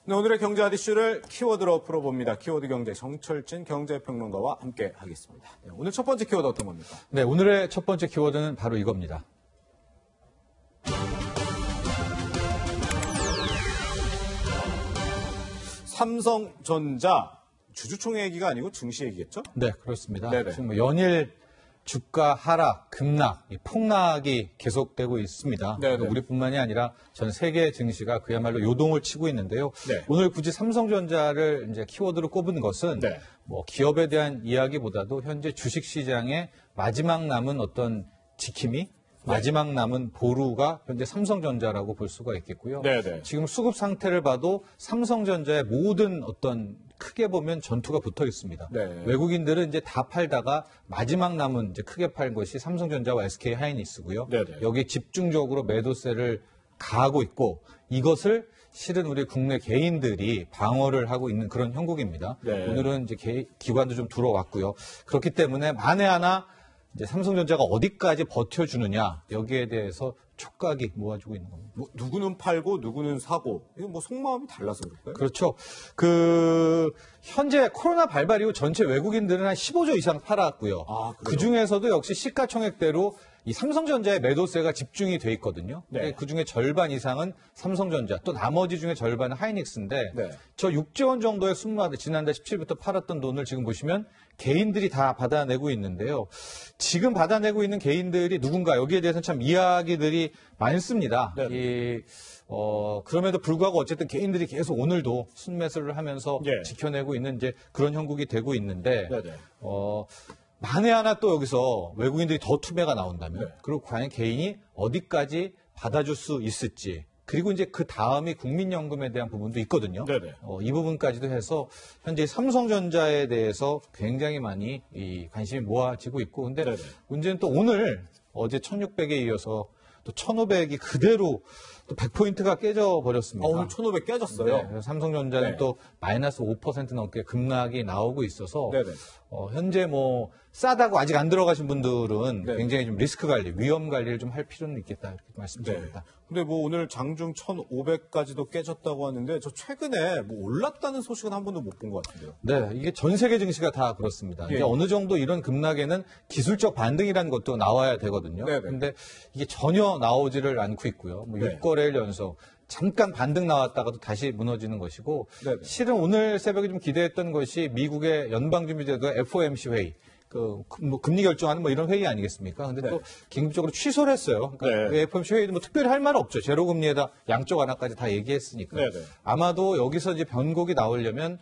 네, 오늘의 경제 이슈를 키워드로 풀어봅니다. 키워드 경제 정철진 경제평론가와 함께 하겠습니다. 네, 오늘 첫 번째 키워드 어떤 겁니까? 네, 오늘의 첫 번째 키워드는 바로 이겁니다. 삼성전자 주주총회 얘기가 아니고 증시 얘기겠죠? 네, 그렇습니다. 네네. 지금 연일 주가 하락, 급락, 폭락이 계속되고 있습니다. 네네. 우리뿐만이 아니라 전 세계 증시가 그야말로 요동을 치고 있는데요. 네. 오늘 굳이 삼성전자를 이제 키워드로 꼽은 것은 네. 기업에 대한 이야기보다도 현재 주식시장의 마지막 남은 어떤 지킴이, 마지막 남은 보루가 현재 삼성전자라고 볼 수가 있겠고요. 네네. 지금 수급 상태를 봐도 삼성전자의 모든 어떤 크게 보면 전투가 붙어 있습니다. 네. 외국인들은 이제 다 팔다가 마지막 남은 이제 크게 팔 것이 삼성전자와 SK 하이닉스고요. 네네. 여기 집중적으로 매도세를 가하고 있고 이것을 실은 우리 국내 개인들이 방어를 하고 있는 그런 형국입니다. 네. 오늘은 이제 기관도 좀 들어왔고요. 그렇기 때문에 만에 하나 이제 삼성전자가 어디까지 버텨주느냐 여기에 대해서 촉각이 모아지고 있는 겁니다. 누구는 팔고 누구는 사고 이거 속마음이 달라서 그럴까요? 그렇죠. 현재 코로나 발발 이후 전체 외국인들은 한 15조 이상 팔았고요. 아, 그래요? 그 중에서도 역시 시가총액대로 이 삼성전자의 매도세가 집중이 돼 있거든요. 네. 그 중에 절반 이상은 삼성전자, 또 나머지 중에 절반은 하이닉스인데 네. 저 6조 원 정도의 순마들 지난달 17일부터 팔았던 돈을 지금 보시면 개인들이 다 받아내고 있는데요. 지금 받아내고 있는 개인들이 누군가 여기에 대해서는 참 이야기들이 많습니다. 네. 그럼에도 불구하고 어쨌든 개인들이 계속 오늘도 순매수를 하면서 예. 지켜내고 있는 이제 그런 형국이 되고 있는데 네네. 만에 하나 또 여기서 외국인들이 더 투매가 나온다면 네. 그리고 과연 개인이 어디까지 받아줄 수 있을지 그리고 이제 그 다음이 국민연금에 대한 부분도 있거든요. 네네. 이 부분까지도 해서 현재 삼성전자에 대해서 굉장히 많이 이 관심이 모아지고 있고 근데 네네. 문제는 또 오늘 어제 1600에 이어서 또 1500이 그대로 또 100포인트가 깨져버렸습니다. 오늘 1500 깨졌어요. 네, 그래서 삼성전자는 네. 또 마이너스 5% 넘게 급락이 나오고 있어서 네네. 현재 싸다고 아직 안 들어가신 분들은 네. 굉장히 좀 리스크 관리, 위험 관리를 좀 할 필요는 있겠다 이렇게 말씀드립니다. 근데 오늘 장중 1500까지도 깨졌다고 하는데 저 최근에 올랐다는 소식은 한 번도 못 본 것 같은데요. 네, 이게 전 세계 증시가 다 그렇습니다. 예. 이제 어느 정도 이런 급락에는 기술적 반등이라는 것도 나와야 되거든요. 네네. 근데 이게 전혀 나오지를 않고 있고요. 네. 6거래일 연속. 잠깐 반등 나왔다가도 다시 무너지는 것이고 네네. 실은 오늘 새벽에 좀 기대했던 것이 미국의 연방준비제도 FOMC 회의. 금리 결정하는 이런 회의 아니겠습니까? 근데 네. 또 긴급적으로 취소를 했어요. 그러니까 네. FOMC 회의도 특별히 할 말은 없죠. 제로금리에다 양쪽 완화까지 다 얘기했으니까. 네네. 아마도 여기서 이제 변곡이 나오려면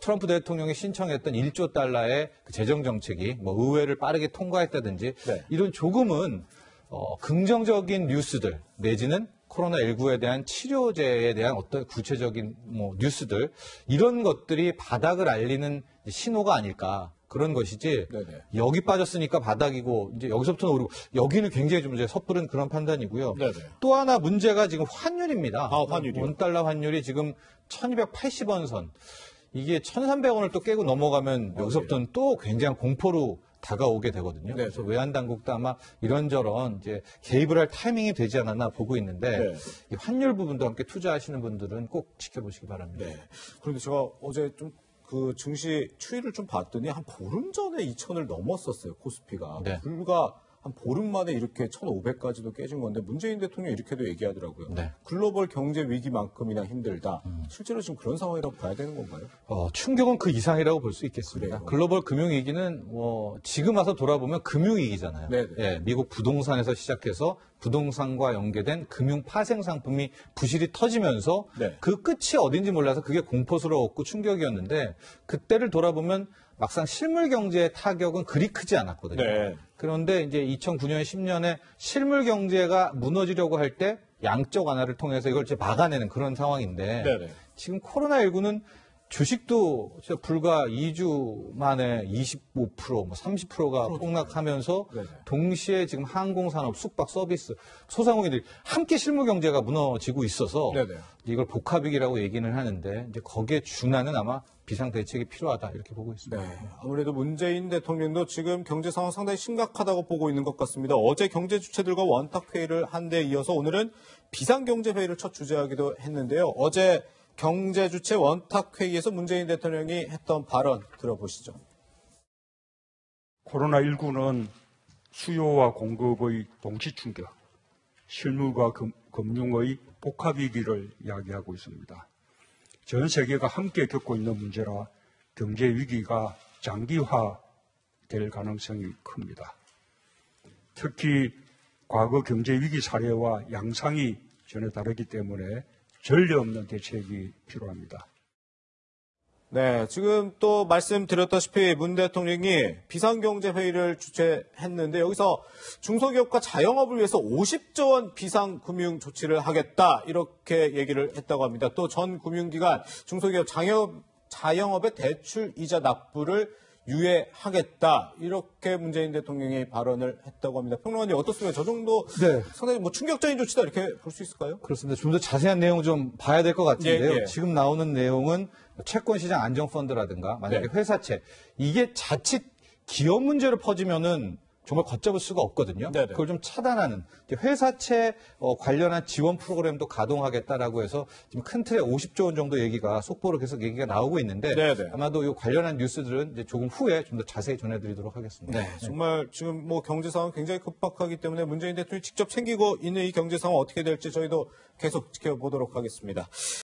트럼프 대통령이 신청했던 1조 달러의 그 재정 정책이 의회를 빠르게 통과했다든지 네. 이런 조금은 긍정적인 뉴스들 내지는 코로나19에 대한 치료제에 대한 어떤 구체적인 뉴스들 이런 것들이 바닥을 알리는 신호가 아닐까. 그런 것이지 네네. 여기 빠졌으니까 바닥이고 이제 여기서부터는 오르고 여기는 굉장히 좀 이제 섣부른 그런 판단이고요. 네네. 또 하나 문제가 지금 환율입니다. 환율이요? 원달러 환율이 지금 1280원 선. 이게 1300원을 또 깨고 넘어가면 여기서부터는 또 굉장히 공포로 다가오게 되거든요. 네. 그래서 외환 당국도 아마 이런저런 이제 개입을 할 타이밍이 되지 않았나 보고 있는데 네. 이 환율 부분도 함께 투자하시는 분들은 꼭 지켜보시기 바랍니다. 네. 그런데 제가 어제 좀 그 증시 추이를 좀 봤더니 한 보름 전에 2000을 넘었었어요. 코스피가. 네. 불과 한 보름 만에 이렇게 1500까지도 깨진 건데 문재인 대통령이 이렇게도 얘기하더라고요. 네. 글로벌 경제 위기만큼이나 힘들다. 실제로 지금 그런 상황이라고 봐야 되는 건가요? 충격은 그 이상이라고 볼 수 있겠습니다. 그래요? 글로벌 금융위기는 지금 와서 돌아보면 금융위기잖아요. 네네. 예, 미국 부동산에서 시작해서 부동산과 연계된 금융 파생 상품이 부실이 터지면서 네. 그 끝이 어딘지 몰라서 그게 공포스러웠고 충격이었는데 그때를 돌아보면 막상 실물 경제의 타격은 그리 크지 않았거든요. 네. 그런데 이제 2009년, 10년에 실물 경제가 무너지려고 할 때 양적 완화를 통해서 이걸 이제 막아내는 그런 상황인데 네네. 지금 코로나19는 주식도 진짜 불과 2주 만에 25%, 30%가 폭락하면서 네네. 동시에 지금 항공산업, 숙박, 서비스, 소상공인들이 함께 실물 경제가 무너지고 있어서 네네. 이걸 복합위기라고 얘기는 하는데 이제 거기에 준하는 아마 비상 대책이 필요하다 이렇게 보고 있습니다. 네. 아무래도 문재인 대통령도 지금 경제 상황 상당히 심각하다고 보고 있는 것 같습니다. 어제 경제 주체들과 원탁 회의를 한 데 이어서 오늘은 비상경제 회의를 첫 주재하기도 했는데요. 어제 경제주체 원탁회의에서 문재인 대통령이 했던 발언 들어보시죠. 코로나19는 수요와 공급의 동시 충격, 실물과 금융의 복합위기를 이야기하고 있습니다. 전 세계가 함께 겪고 있는 문제라 경제 위기가 장기화될 가능성이 큽니다. 특히 과거 경제 위기 사례와 양상이 전혀 다르기 때문에 전례 없는 대책이 필요합니다. 네, 지금 또 말씀드렸다시피 문 대통령이 비상경제회의를 주최했는데 여기서 중소기업과 자영업을 위해서 50조 원 비상금융 조치를 하겠다 이렇게 얘기를 했다고 합니다. 또 전 금융기관 중소기업 자영업의 대출 이자 납부를 유예하겠다 이렇게 문재인 대통령이 발언을 했다고 합니다. 평론가님 어떻습니까? 저 정도 네. 상당히 뭐 충격적인 조치다 이렇게 볼 수 있을까요? 그렇습니다. 좀 더 자세한 내용 좀 봐야 될 것 같은데요. 예, 예. 지금 나오는 내용은 채권시장 안정펀드라든가 만약에 네. 회사채 이게 자칫 기업 문제로 퍼지면은 정말 걷잡을 수가 없거든요. 네네. 그걸 좀 차단하는 회사채 관련한 지원 프로그램도 가동하겠다라고 해서 지금 큰 틀에 50조 원 정도 얘기가 속보로 계속 얘기가 나오고 있는데 네네. 아마도 이 관련한 뉴스들은 이제 조금 후에 좀 더 자세히 전해드리도록 하겠습니다. 네, 정말 지금 뭐 경제 상황 굉장히 급박하기 때문에 문재인 대통령이 직접 챙기고 있는 이 경제 상황 어떻게 될지 저희도 계속 지켜보도록 하겠습니다.